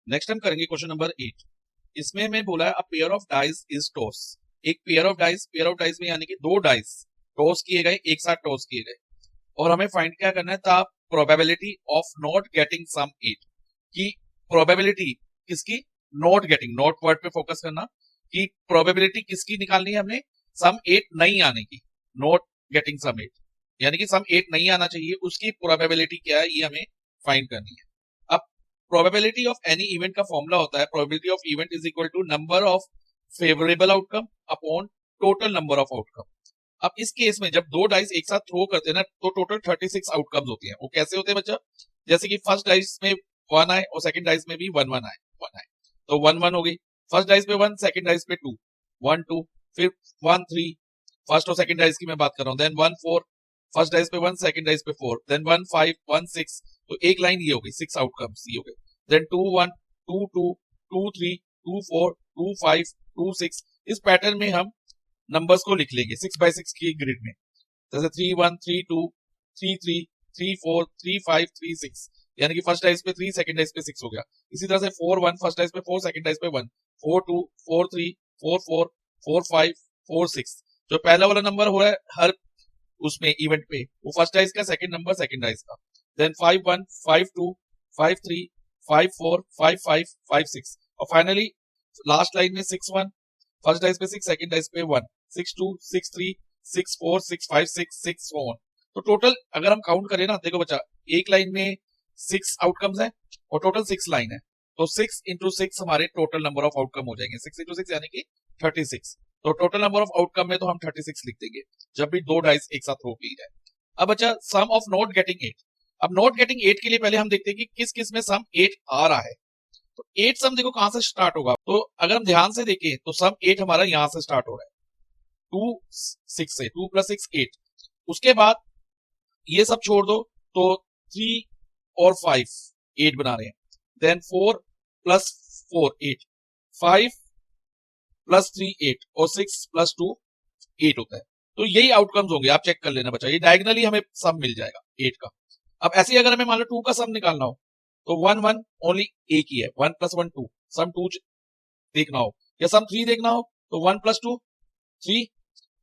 Next हम करेंगे question number 8। इसमें हमें बोला है a pair of dice is toss. एक पेयर ऑफ डाइस में यानी कि दो डाइस टॉस किए गए, एक साथ टॉस किए गए, और हमें फाइंड क्या करना है था, probability of not getting sum 8 की प्रोबेबिलिटी किसकी, नॉट गेटिंग, नॉट वर्ड पे फोकस करना कि प्रोबेबिलिटी किसकी निकालनी है हमने, सम 8 नहीं आने की, नॉट गेटिंग सम 8 यानी कि सम 8 नहीं आना चाहिए, उसकी प्रोबेबिलिटी क्या है ये हमें फाइंड करनी है। अब प्रोबेबिलिटी ऑफ एनी इवेंट का फॉर्मूला होता है probability of event is equal to number of favourable outcome upon total number of outcome. अब इस केस में जब दो डाइस एक साथ थ्रो करते हैं ना तो टोटल 36 आउटकम्स होती हैं। वो कैसे होते हैं बच्चा, जैसे कि फर्स्ट डाइस में 1 आए और सेकंड डाइस में भी 1 आए तो 1 1 हो गई। फर्स्ट डाइस पे 1, सेकंड डाइस पे 2, 1 2, फिर 1 3, फर्स्ट और सेकंड डाइस की मैं बात कर रहा हूं, देन 1 4, फर्स्ट डाइस पे 1, सेकंड डाइस पे 4, देन 1 5 1 6, तो एक लाइन ये हो गई, 6 आउटकम्स ये हो गए। देन 2 1 2 2 2 3 2 4 2 5 2 6, इस पैटर्न में हम नंबर्स को लिख लेंगे 6 by 6 की ग्रिड में, जैसे 3 1 3 2 3 3 3 4 3 5 3 6, यानी कि फर्स्ट डाइस पे 3, सेकंड डाइस पे 6 हो गया। इसी तरह से 4 1, फर्स्ट डाइस पे 4, सेकंड डाइस पे 1, 4 2 4 3 4 4 4 5 4 6, जो पहला वाला नंबर हो रहा है हर उसमें इवेंट पे वो फर्स्ट डाइस का, सेकंड नंबर सेकंड डाइस का। देन 5 1 5 2 5 3 5 4 5 5 5 6, और फाइनली लास्ट लाइन में 6 1, फर्स्ट डाइस पे 6, सेकंड डाइस पे 1, 6 2 6 3 6 4 6 5 6 6 1। तो टोटल अगर हम काउंट करें ना, देखो बच्चा एक लाइन में 6 आउटकम्स है और टोटल 6 लाइन है, तो 6 इंटू 6 हमारे टोटल नंबर ऑफ आउटकम हो जाएंगे, 6 इंटू 6 यानी कि 36। तो टोटल नंबर ऑफ आउटकम में तो हम 36 लिख देंगे जब भी दो डाइस एक साथ रो की जाए। अब बच्चा सम ऑफ नॉट गेटिंग 8। अब नॉट गेटिंग 8 के लिए पहले हम देखते हैं कि किस किस में सम 8 आ रहा है। तो 8 सम देखो कहां से स्टार्ट होगा, तो अगर हम ध्यान से देखें तो सम 8 हमारा यहां से स्टार्ट हो रहा है, 2 6 से, 2 + 6 8। उसके बाद ये सब छोड़ दो तो 3 और 5 8 बना रहे हैं, देन 4 + 4 8, 5 + 3 8 और 6 + 2 8 होता है। तो यही आउटकम्स होंगे, आप चेक कर लेना बच्चा, ये डायगनली हमें सम मिल जाएगा 8 का। अब ऐसे ही अगर हमें मान लो 2 का सम निकालना हो तो 1 1 ओनली एक ही है, 1 + 1 2, सम 2 देखना हो या सम 3 देखना हो तो 1 + 2 3,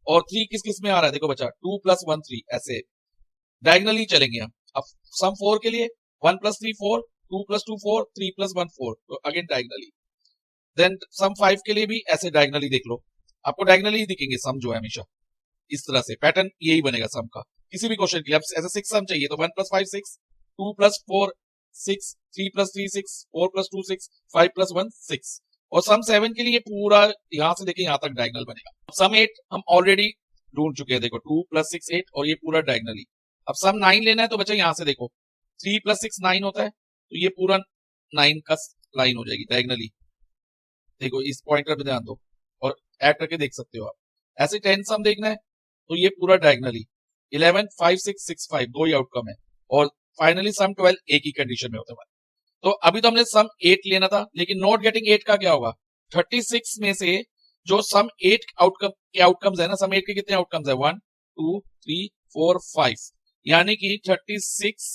और 3 किस किस में आ रहा है, देखो बच्चा 2 + 1 3, ऐसे डायगनली चलेंगे हम। अब सम 4 के लिए 1 + 3 4, 2 + 2 4, 3 + 1 4, तो अगेन डायगनली। देन सम 5 के लिए भी ऐसे डायगनली देख लो, आपको डायगनली ही दिखेंगे सम जो है हमेशा, इस तरह से पैटर्न यही बनेगा सम का किसी भी क्वेश्चन के लिए। अब ऐसे 6 सम चाहिए तो 1 + 5 6, 2 + 4 6, 3 + 3 6, 4 + 2 6, 5 + 1 6, और सम 7 के लिए पूरा यहां से देखिए यहां तक डायगनल बनेगा। अब सम 8 हम ऑलरेडी ढूंढ चुके हैं, देखो 2 + 6 8 और ये पूरा डायगनली। अब सम 9 लेना है तो बच्चा यहां से देखो 3 + 6 9 होता है, तो ये पूरा 9 का लाइन हो जाएगी डायगनली। देखो इस पॉइंटर पे ध्यान दो और ऐड करके देख सकते हो आप। ऐसे 10 सम देखना है तो ये पूरा डायगनली 11 5 6 6 5, दो ही आउटकम है, और फाइनली सम 12 एक ही कंडीशन में होता है। तो अभी तो हमने सम 8 लेना था, लेकिन नॉट गेटिंग 8 का क्या होगा, 36 में से जो सम 8 आउटकम के आउटकम्स है ना, सम 8 के कितने आउटकम्स है, 1 2 3 4 5, यानी कि 36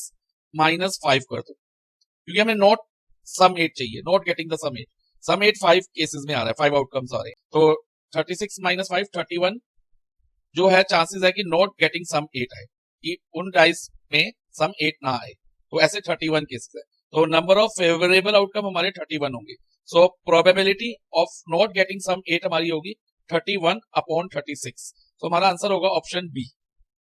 - 5 कर दो, क्योंकि हमें नॉट सम 8 चाहिए, not getting the sum 8। Sum 8 5 cases में आ रहा है, 5 आउटकम्स आ रहे हैं, तो 36 - 5 31 जो है चांसेस है कि नॉट गेटिंग सम 8 आए, कि उन डाइस में सम 8 ना आए, तो ऐसे 31 केसेस है। तो नंबर ऑफ फेवरेबल आउटकम हमारे 31 होंगे। So probability of not getting sum 8 हमारी होगी 31/36। तो हमारा आंसर होगा ऑप्शन बी।